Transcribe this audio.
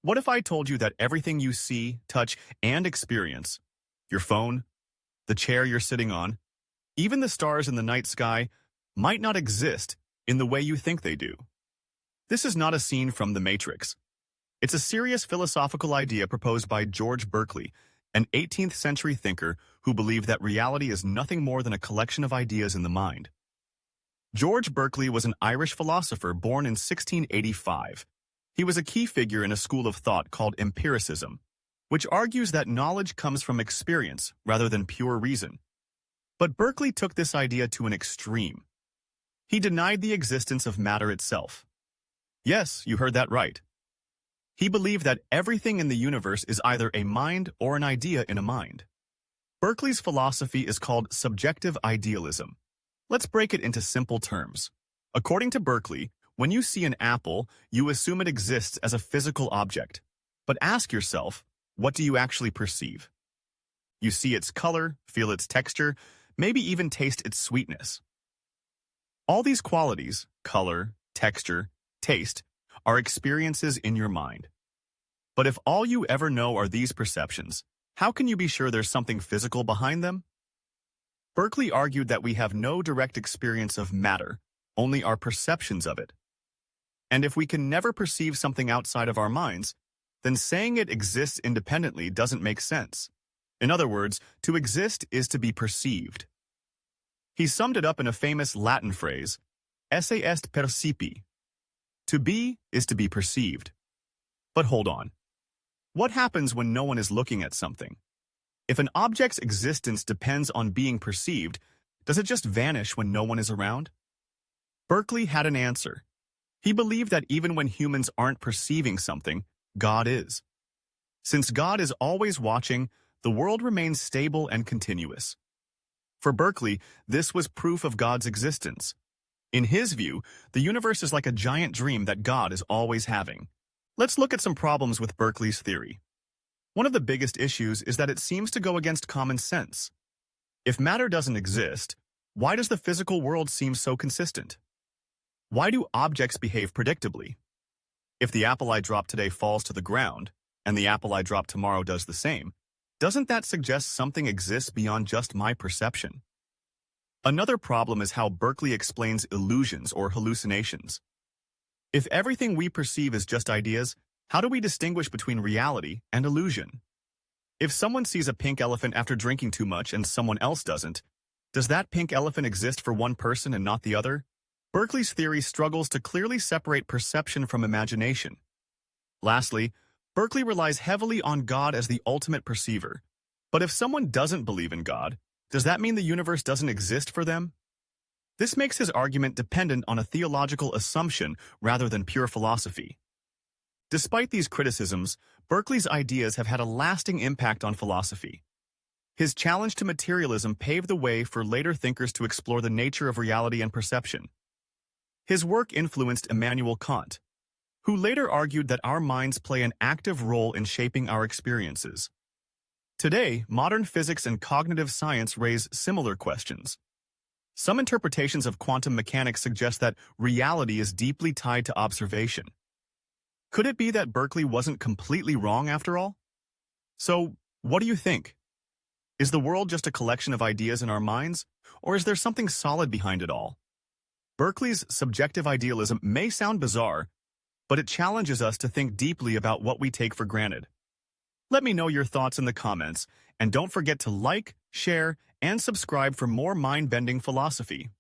What if I told you that everything you see, touch, and experience, your phone, the chair you're sitting on, even the stars in the night sky, might not exist in the way you think they do? This is not a scene from The Matrix. It's a serious philosophical idea proposed by George Berkeley, an 18th century thinker who believed that reality is nothing more than a collection of ideas in the mind. George Berkeley was an Irish philosopher born in 1685. He was a key figure in a school of thought called empiricism, which argues that knowledge comes from experience rather than pure reason. But Berkeley took this idea to an extreme. He denied the existence of matter itself. Yes, you heard that right. He believed that everything in the universe is either a mind or an idea in a mind. Berkeley's philosophy is called subjective idealism. Let's break it into simple terms. According to Berkeley, when you see an apple, you assume it exists as a physical object. But ask yourself, what do you actually perceive? You see its color, feel its texture, maybe even taste its sweetness. All these qualities, color, texture, taste, are experiences in your mind. But if all you ever know are these perceptions, how can you be sure there's something physical behind them? Berkeley argued that we have no direct experience of matter, only our perceptions of it. And if we can never perceive something outside of our minds, then saying it exists independently doesn't make sense. In other words, to exist is to be perceived. He summed it up in a famous Latin phrase, esse est percipi. To be is to be perceived. But hold on. What happens when no one is looking at something? If an object's existence depends on being perceived, does it just vanish when no one is around? Berkeley had an answer. He believed that even when humans aren't perceiving something, God is. Since God is always watching, the world remains stable and continuous. For Berkeley, this was proof of God's existence. In his view, the universe is like a giant dream that God is always having. Let's look at some problems with Berkeley's theory. One of the biggest issues is that it seems to go against common sense. If matter doesn't exist, why does the physical world seem so consistent? Why do objects behave predictably? If the apple I drop today falls to the ground, and the apple I drop tomorrow does the same, doesn't that suggest something exists beyond just my perception? Another problem is how Berkeley explains illusions or hallucinations. If everything we perceive is just ideas, how do we distinguish between reality and illusion? If someone sees a pink elephant after drinking too much and someone else doesn't, does that pink elephant exist for one person and not the other? Berkeley's theory struggles to clearly separate perception from imagination. Lastly, Berkeley relies heavily on God as the ultimate perceiver. But if someone doesn't believe in God, does that mean the universe doesn't exist for them? This makes his argument dependent on a theological assumption rather than pure philosophy. Despite these criticisms, Berkeley's ideas have had a lasting impact on philosophy. His challenge to materialism paved the way for later thinkers to explore the nature of reality and perception. His work influenced Immanuel Kant, who later argued that our minds play an active role in shaping our experiences. Today, modern physics and cognitive science raise similar questions. Some interpretations of quantum mechanics suggest that reality is deeply tied to observation. Could it be that Berkeley wasn't completely wrong after all? So, what do you think? Is the world just a collection of ideas in our minds, or is there something solid behind it all? Berkeley's subjective idealism may sound bizarre, but it challenges us to think deeply about what we take for granted. Let me know your thoughts in the comments, and don't forget to like, share, and subscribe for more mind-bending philosophy.